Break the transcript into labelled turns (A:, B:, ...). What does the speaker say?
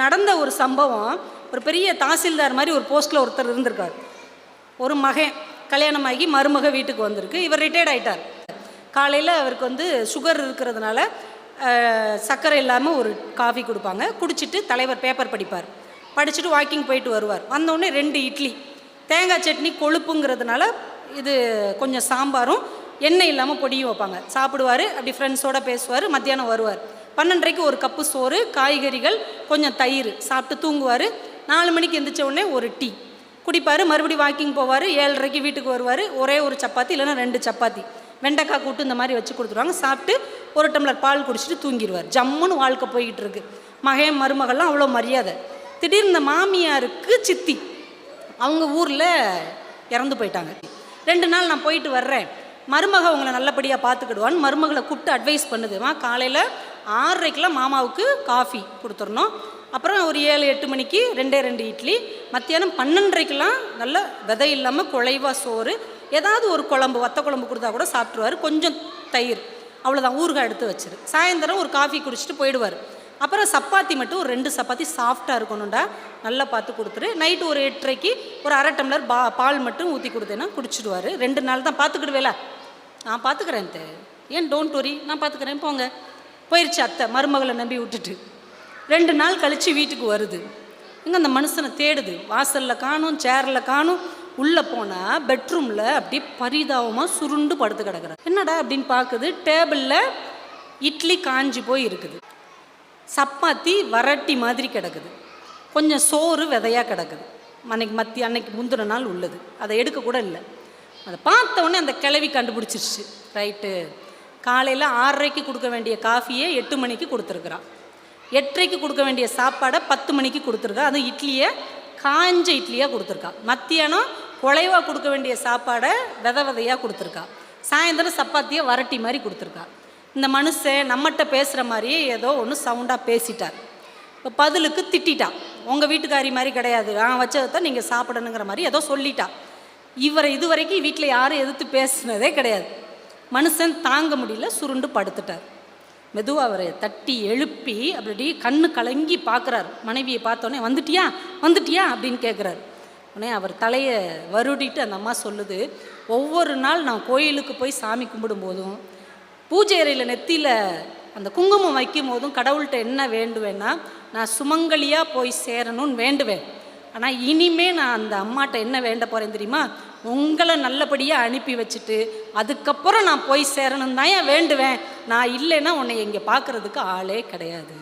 A: நடந்த ஒரு சம்பவம். ஒரு பெரிய தாசில்தார் மாதிரி ஒரு போஸ்ட்டில் ஒருத்தர் இருந்திருக்கார். ஒரு மகன் கல்யாணமாகி மருமக வீட்டுக்கு வந்திருக்கு. இவர் ரிட்டையர்ட் ஆகிட்டார். காலையில் அவருக்கு சுகர் இருக்கிறதுனால சர்க்கரை இல்லாமல் ஒரு காஃபி கொடுப்பாங்க. குடிச்சிட்டு தலைவர் பேப்பர் படிப்பார். படிச்சுட்டு வாக்கிங் போயிட்டு வருவார். வந்தோடனே 2 இட்லி, தேங்காய் சட்னி கொழுப்புங்கிறதுனால இது கொஞ்சம் சாம்பாரும் எண்ணெய் இல்லாமல் பொடியும் வைப்பாங்க. சாப்பிடுவார். அப்படி ஃப்ரெண்ட்ஸோடு பேசுவார். மத்தியானம் வருவார். 12:30க்கு ஒரு கப்பு சோறு, காய்கறிகள், கொஞ்சம் தயிர் சாப்பிட்டு தூங்குவார். 4 மணிக்கு எந்திரிச்ச உடனே ஒரு டீ குடிப்பார். மறுபடியும் வாக்கிங் போவார். 7:30க்கு வீட்டுக்கு வருவார். ஒரே ஒரு சப்பாத்தி இல்லைன்னா 2 சப்பாத்தி, வெண்டைக்காய் கூட்டு இந்த மாதிரி வச்சு கொடுத்துருவாங்க. சாப்பிட்டு ஒரு டம்ளர் பால் குடிச்சிட்டு தூங்கிடுவார். ஜம்முன்னு வாழ்க்கை போய்கிட்டு இருக்கு. மகன் மருமகள்லாம் அவ்வளோ மரியாதை. திடீர்னு இந்த மாமியாருக்கு சித்தி அவங்க ஊரில் இறந்து போயிட்டாங்க. 2 நாள் நான் போயிட்டு வர்றேன், மருமக உங்களை நல்லபடியாக பார்த்துக்கிடுவான்னு மருமகளை கூப்பிட்டு அட்வைஸ் பண்ணுதுமா. காலையில் 6:30க்கெலாம் மாமாவுக்கு காஃபி கொடுத்துடணும். அப்புறம் ஒரு 7-8 மணிக்கு 2 இட்லி, மத்தியானம் 12:30க்கெலாம் நல்ல விதை இல்லாமல் குழைவா சோறு, ஏதாவது ஒரு குழம்பு, வத்த குழம்பு கொடுத்தா கூட சாப்பிட்ருவார். கொஞ்சம் தயிர், அவ்வளோதான். ஊறுகாய் எடுத்து வச்சிரு. சாயந்தரம் ஒரு காஃபி குடிச்சிட்டு போயிடுவார். அப்புறம் சப்பாத்தி மட்டும் ஒரு 2 சப்பாத்தி சாஃப்டாக இருக்கணும்டா, நல்லா பார்த்து கொடுத்துரு. நைட்டு ஒரு 8:30க்கு ஒரு அரை டம்ளர் பால் மட்டும் ஊற்றி கொடுத்தேன்னா குடிச்சிடுவார். 2 நாள் தான் பார்த்துக்கிடுவேல. நான் பார்த்துக்கிறேன், ஏன் டோன்ட் வரி, நான் பார்த்துக்கிறேன், போங்க. போயிடுச்சு அத்தை மருமகளை நம்பி விட்டுட்டு. 2 நாள் கழித்து வீட்டுக்கு வருது. இங்கே அந்த மனுஷனை தேடுது. வாசலில் காணும், சேரில் காணும். உள்ளே போனால் பெட்ரூமில் அப்படி பரிதாபமாக சுருண்டு படுத்து கிடக்குறேன். என்னடா அப்படின்னு பார்க்குது. டேபிளில் இட்லி காஞ்சி போய் இருக்குது, சப்பாத்தி வரட்டி மாதிரி கிடக்குது, கொஞ்சம் சோறு விதையாக கிடக்குது. அன்னைக்கு முந்தின நாள் உள்ளது. அதை எடுக்கக்கூட இல்லை. அதை பார்த்தவொடனே அந்த கிளவி கண்டுபிடிச்சிருச்சு. ரைட்டு, காலையில் 6:30க்கு கொடுக்க வேண்டிய காஃபியை 8 மணிக்கு கொடுத்துருக்குறான். 8:30க்கு கொடுக்க வேண்டிய சாப்பாடை 10 மணிக்கு கொடுத்துருக்கா. அது இட்லியை காஞ்ச இட்லியாக கொடுத்துருக்கா. மத்தியானம் குழைவாக கொடுக்க வேண்டிய சாப்பாடை விதையாக கொடுத்துருக்கா. சாயந்தரம் சப்பாத்தியை வரட்டி மாதிரி கொடுத்துருக்கா. இந்த மனுஷன் நம்மகிட்ட பேசுகிற மாதிரியே ஏதோ ஒன்று சவுண்டாக பேசிட்டார். இப்போ பதிலுக்கு திட்டான். உங்கள் வீட்டுக்காரி மாதிரி கிடையாது, நான் வச்சதை நீங்கள் சாப்பிடணுங்கிற மாதிரி ஏதோ சொல்லிட்டா. இவரை இது வரைக்கும் வீட்டில் யாரும் எதிர்த்து பேசுனதே கிடையாது. மனுஷன் தாங்க முடியல, சுருண்டு படுத்துட்டார். மெதுவாக அவரை தட்டி எழுப்பி அப்படி கண்ணு கலங்கி பார்க்குறாரு. மனைவியை பார்த்தோன்னே வந்துட்டியா அப்படின்னு கேட்குறாரு. உடனே அவர் தலையை வருடிட்டு அந்த அம்மா சொல்லுது, ஒவ்வொரு நாள் நான் கோயிலுக்கு போய் சாமி கும்பிடும் போதும், பூஜை அறையில் நெத்தியில் அந்த குங்குமம் வைக்கும் போதும் கடவுள்கிட்ட என்ன வேண்டுவேன்னா, நான் சுமங்கலியாக போய் சேரணும்னு வேண்டுவேன். ஆனால் இனிமே நான் அந்த அம்மாட்ட என்ன வேண்ட போகிறேன் தெரியுமா, உங்களை நல்லபடியாக அனுப்பி வச்சுட்டு அதுக்கப்புறம் நான் போய் சேரணும் தான் வேண்டுவேன். நான் இல்லைன்னா உன்னை இங்கே பார்க்குறதுக்கு ஆளே கிடையாது.